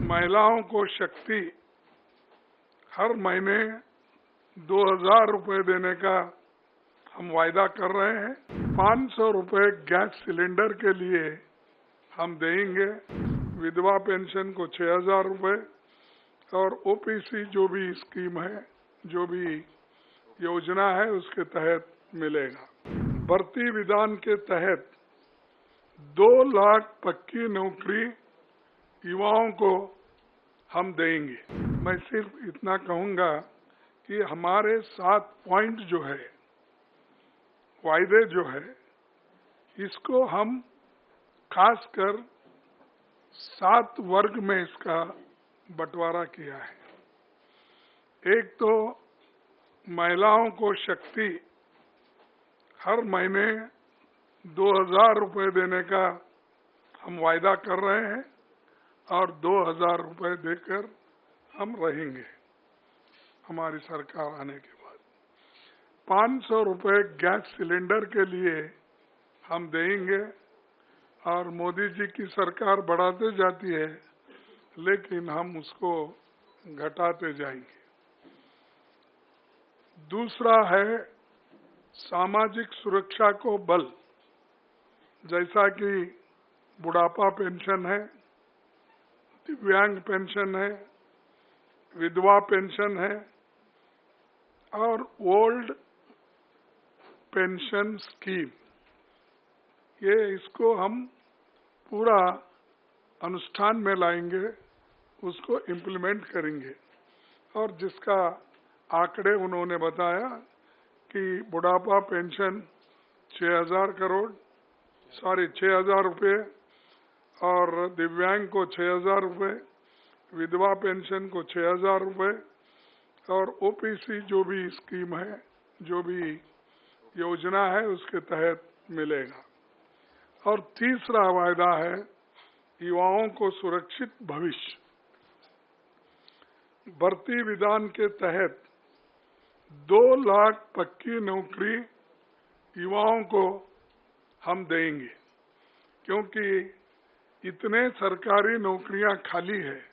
महिलाओं को शक्ति हर महीने 2000 रुपये देने का हम वायदा कर रहे हैं। 500 रुपये गैस सिलेंडर के लिए हम देंगे। विधवा पेंशन को 6000 रुपये और ओपीसी जो भी स्कीम है, जो भी योजना है उसके तहत मिलेगा। भर्ती विधान के तहत 2 लाख पक्की नौकरी युवाओं को हम देंगे। मैं सिर्फ इतना कहूंगा कि हमारे 7 पॉइंट जो है, वायदे जो है, इसको हम खासकर 7 वर्ग में इसका बंटवारा किया है। एक तो महिलाओं को शक्ति हर महीने 2000 रुपये देने का हम वायदा कर रहे हैं और 2000 रुपये देकर हम रहेंगे हमारी सरकार आने के बाद। 500 रुपये गैस सिलेंडर के लिए हम देंगे और मोदी जी की सरकार बढ़ाते जाती है, लेकिन हम उसको घटाते जाएंगे। दूसरा है सामाजिक सुरक्षा को बल, जैसा कि बुढ़ापा पेंशन है, दिव्यांग पेंशन है, विधवा पेंशन है और ओल्ड पेंशन स्कीम। ये इसको हम पूरा अनुष्ठान में लाएंगे, उसको इम्प्लीमेंट करेंगे। और जिसका आंकड़े उन्होंने बताया कि बुढ़ापा पेंशन 6000 रुपये और दिव्यांग को 6000 रुपये, विधवा पेंशन को 6000 रुपये और ओपीसी जो भी स्कीम है, जो भी योजना है उसके तहत मिलेगा। और तीसरा वायदा है युवाओं को सुरक्षित भविष्य। भर्ती विधान के तहत 2 लाख पक्की नौकरी युवाओं को हम देंगे, क्योंकि इतने सरकारी नौकरियां खाली है,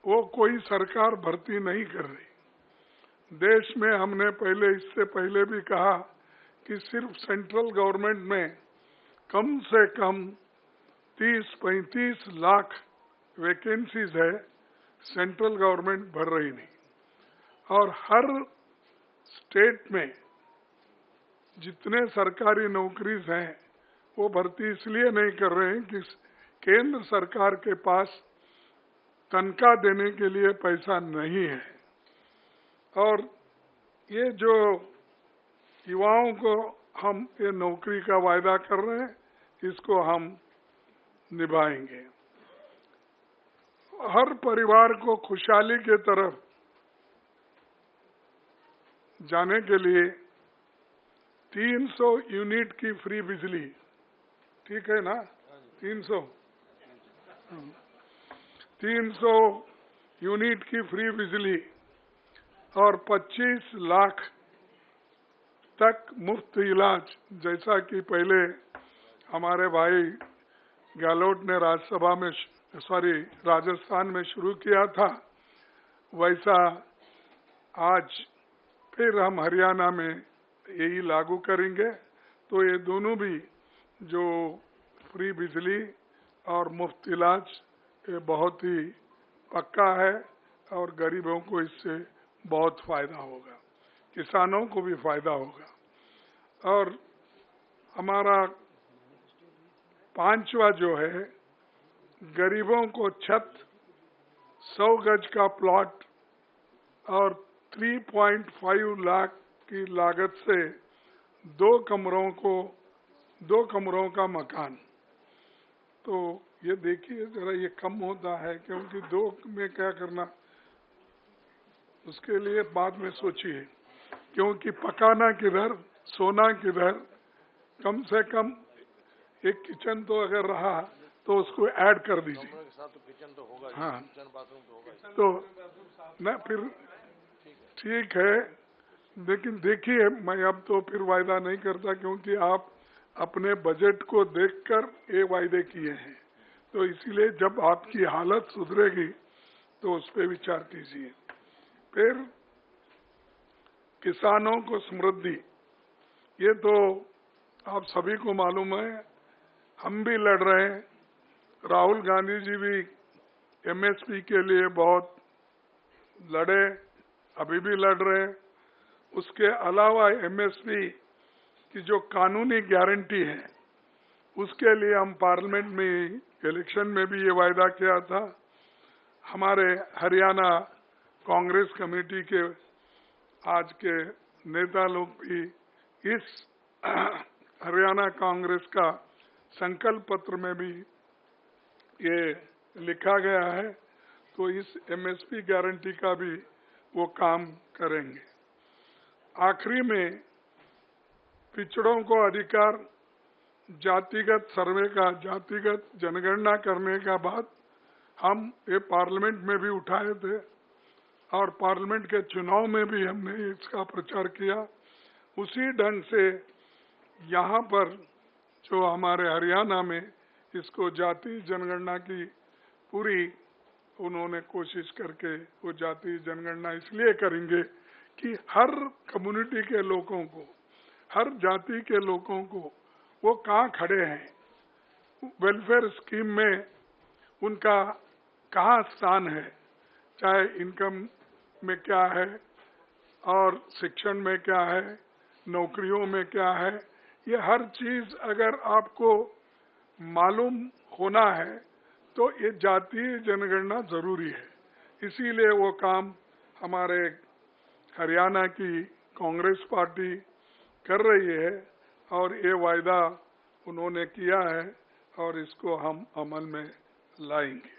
वो कोई सरकार भर्ती नहीं कर रही। देश में हमने इससे पहले भी कहा कि सिर्फ सेंट्रल गवर्नमेंट में कम से कम 30-35 लाख वैकेंसीज है, सेंट्रल गवर्नमेंट भर रही नहीं। और हर स्टेट में जितने सरकारी नौकरीज हैं वो भर्ती इसलिए नहीं कर रहे हैं कि केंद्र सरकार के पास तनख्वाह देने के लिए पैसा नहीं है। और ये जो युवाओं को हम ये नौकरी का वायदा कर रहे हैं, इसको हम निभाएंगे। हर परिवार को खुशहाली के तरफ जाने के लिए 300 यूनिट की फ्री बिजली, ठीक है ना? 300 यूनिट की फ्री बिजली और 25 लाख तक मुफ्त इलाज, जैसा कि पहले हमारे भाई गहलोत ने राजस्थान में शुरू किया था, वैसा आज फिर हम हरियाणा में यही लागू करेंगे। तो ये दोनों भी जो फ्री बिजली और मुफ्त इलाज, ये बहुत ही पक्का है और गरीबों को इससे बहुत फायदा होगा, किसानों को भी फायदा होगा। और हमारा 5वां जो है, गरीबों को छत, 100 गज का प्लॉट और 3.5 लाख की लागत से 2 कमरों का मकान। तो ये देखिए जरा, ये कम होता है, क्योंकि 2 में क्या करना, उसके लिए बाद में सोचिए, क्योंकि पकाना किधर, सोना किधर। कम से कम एक किचन तो अगर रहा तो उसको ऐड कर दीजिए। हाँ, तो न फिर ठीक है, लेकिन देखिए, मैं अब तो फिर वायदा नहीं करता, क्योंकि आप अपने बजट को देखकर ये वायदे किए हैं। तो इसीलिए जब आपकी हालत सुधरेगी तो उस पर विचार कीजिए। फिर किसानों को समृद्धि, ये तो आप सभी को मालूम है, हम भी लड़ रहे हैं। राहुल गांधी जी भी एमएसपी के लिए बहुत लड़े, अभी भी लड़ रहे हैं। उसके अलावा एमएसपी की जो कानूनी गारंटी है, उसके लिए हम पार्लियामेंट में इलेक्शन में भी ये वायदा किया था। हमारे हरियाणा कांग्रेस कमेटी के आज के नेता लोग भी इस हरियाणा कांग्रेस का संकल्प पत्र में भी ये लिखा गया है, तो इस एमएसपी गारंटी का भी वो काम करेंगे। आखिरी में पिछड़ों को अधिकार, जातिगत सर्वे का, जातिगत जनगणना करने का बात हम ये पार्लियामेंट में भी उठाए थे और पार्लियामेंट के चुनाव में भी हमने इसका प्रचार किया। उसी ढंग से यहाँ पर जो हमारे हरियाणा में इसको जाति जनगणना की पूरी उन्होंने कोशिश करके वो जाति जनगणना इसलिए करेंगे कि हर कम्युनिटी के लोगों को, हर जाति के लोगों को वो कहाँ खड़े हैं, वेलफेयर स्कीम में उनका कहाँ स्थान है, चाहे इनकम में क्या है और शिक्षण में क्या है, नौकरियों में क्या है, ये हर चीज अगर आपको मालूम होना है तो ये जातीय जनगणना जरूरी है। इसीलिए वो काम हमारे हरियाणा की कांग्रेस पार्टी कर रही है और ये वायदा उन्होंने किया है और इसको हम अमल में लाएंगे।